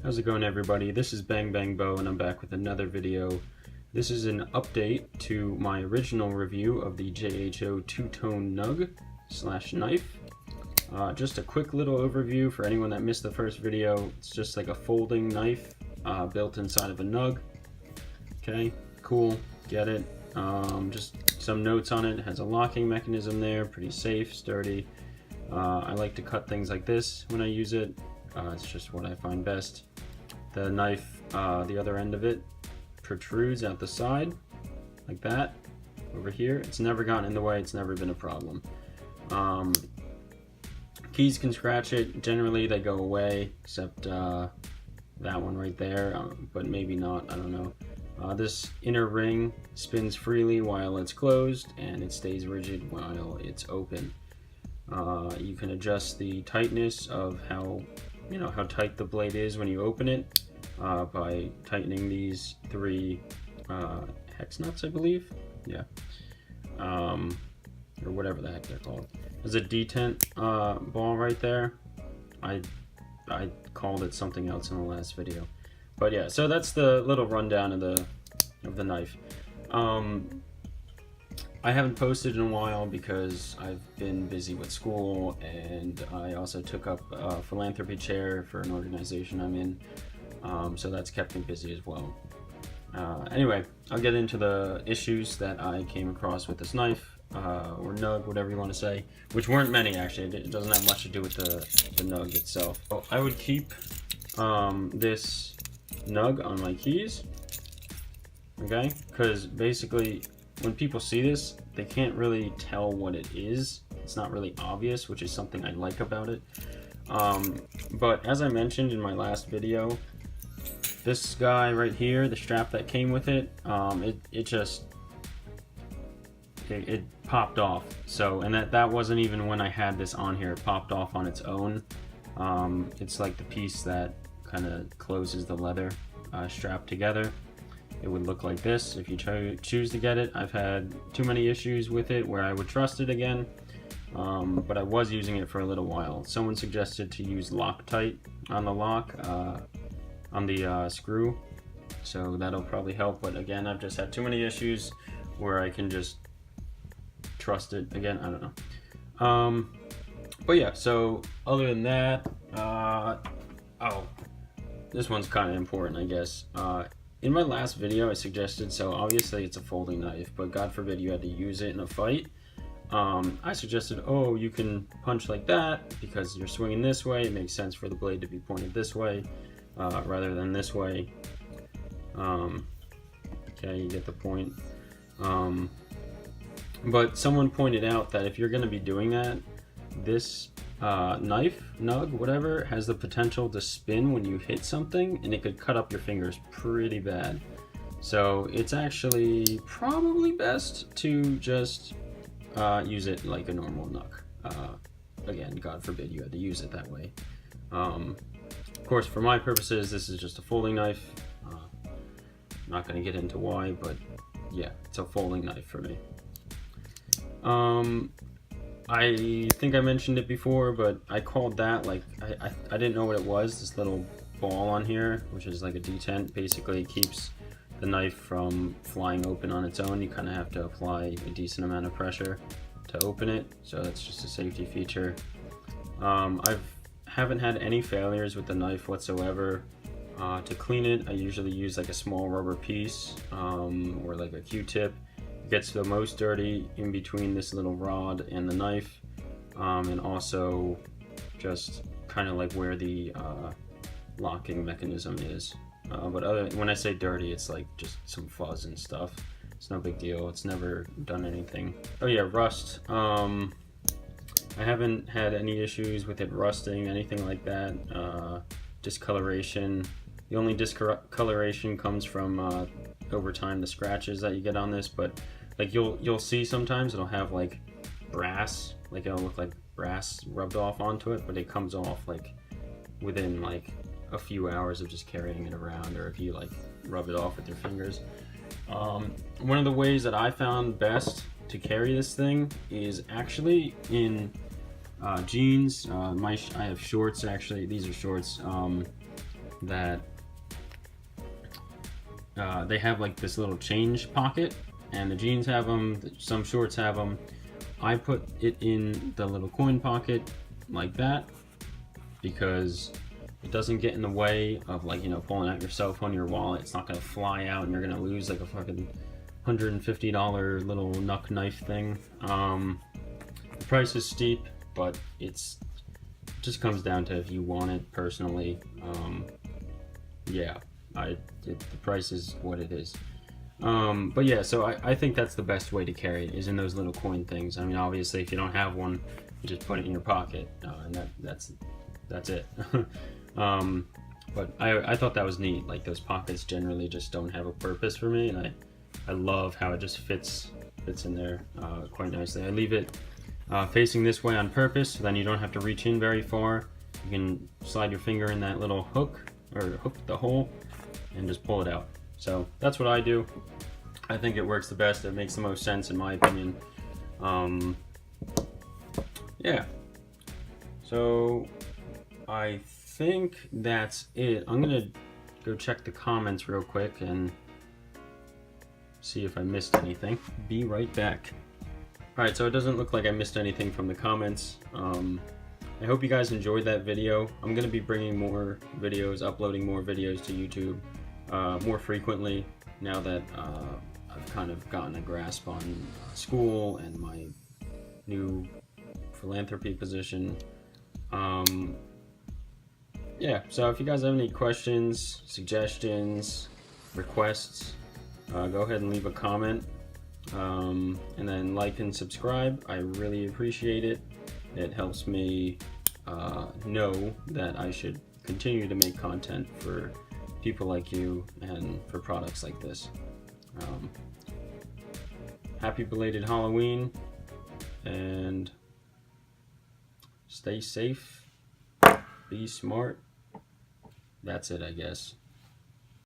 How's it going, everybody? This is Bang Bang Bo, and I'm back with another video. This is an update to my original review of the JHO two-tone nug / knife. Just a quick little overview for anyone that missed the first video. It's just like a folding knife built inside of a nug. Okay, cool, get it. Just some notes on it. It has a locking mechanism there, pretty safe, sturdy. I like to cut things like this when I use it. It's just what I find best. The knife, the other end of it protrudes out the side like that over here. It's never gotten in the way, it's never been a problem. Keys can scratch it. Generally they go away, except that one right there, but maybe not, I don't know. This inner ring spins freely while it's closed, and it stays rigid while it's open. You can adjust the tightness of how tight the blade is when you open it by tightening these three hex nuts, I believe. Yeah. Or whatever the heck they're called. There's a detent ball right there. I called it something else in the last video. But yeah, so that's the little rundown of the knife. I haven't posted in a while because I've been busy with school, and I also took up a philanthropy chair for an organization I'm in, so that's kept me busy as well. Anyway, I'll get into the issues that I came across with this knife, or nug, whatever you want to say, which weren't many actually. It doesn't have much to do with the nug itself. So I would keep this nug on my keys, okay, because basically when people see this, they can't really tell what it is. It's not really obvious, which is something I like about it. But as I mentioned in my last video, this guy right here, the strap that came with it, it popped off. So, and that wasn't even when I had this on here. It popped off on its own. It's like the piece that kind of closes the leather strap together. It would look like this if you choose to get it. I've had too many issues with it where I would trust it again, but I was using it for a little while. Someone suggested to use Loctite on the lock, on the screw, so that'll probably help. But again, I've just had too many issues where I can just trust it again. I don't know. But yeah, so other than that, oh, this one's kind of important, I guess. In my last video, I suggested, so obviously it's a folding knife, but God forbid you had to use it in a fight. I suggested, oh, you can punch like that because you're swinging this way. It makes sense for the blade to be pointed this way rather than this way. Okay, you get the point. But someone pointed out that if you're going to be doing that, this knife, nug, whatever, has the potential to spin when you hit something, and it could cut up your fingers pretty bad. So it's actually probably best to just use it like a normal nug. Again, God forbid you had to use it that way. Of course, for my purposes, this is just a folding knife. I'm not going to get into why, but yeah, it's a folding knife for me. I think I mentioned it before, but I called that, like, I didn't know what it was, this little ball on here, which is like a detent. Basically it keeps the knife from flying open on its own. You kind of have to apply a decent amount of pressure to open it, so that's just a safety feature. Haven't had any failures with the knife whatsoever. To clean it, I usually use like a small rubber piece or like a Q-tip. It gets the most dirty in between this little rod and the knife, and also just kind of like where the locking mechanism is. But when I say dirty, it's like just some fuzz and stuff. It's no big deal. It's never done anything. Oh yeah, rust. I haven't had any issues with it rusting, anything like that. Discoloration. The only discoloration comes from over time the scratches that you get on this, but like you'll see sometimes it'll have like brass, like it'll look like brass rubbed off onto it, but it comes off like within like a few hours of just carrying it around, or if you like rub it off with your fingers. One of the ways that I found best to carry this thing is actually in jeans. I have shorts, actually. These are shorts. that they have like this little change pocket, and the jeans have them, some shorts have them. I put it in the little coin pocket like that because it doesn't get in the way of, like, you know, pulling out your cell phone or your wallet. It's not gonna fly out and you're gonna lose like a fucking $150 little Knuck knife thing. The price is steep, but it just comes down to if you want it personally. Yeah, the price is what it is. But yeah, so I think that's the best way to carry it, is in those little coin things. I mean, obviously, if you don't have one, you just put it in your pocket, and that's it. But I thought that was neat. Like, those pockets generally just don't have a purpose for me, and I love how it just fits in there quite nicely. I leave it facing this way on purpose, so then you don't have to reach in very far. You can slide your finger in that little hook, or hook the hole, and just pull it out. So that's what I do. I think it works the best. It makes the most sense in my opinion. Yeah. So I think that's it. I'm gonna go check the comments real quick and see if I missed anything. Be right back. Alright, so it doesn't look like I missed anything from the comments. I hope you guys enjoyed that video. I'm gonna be bringing more videos, uploading more videos to YouTube more frequently now that I've kind of gotten a grasp on school and my new philanthropy position. Yeah, so if you guys have any questions, suggestions, requests, go ahead and leave a comment, and then like and subscribe. I really appreciate it. It helps me know that I should continue to make content for people like you and for products like this. Happy belated Halloween, and stay safe, be smart. That's it, I guess.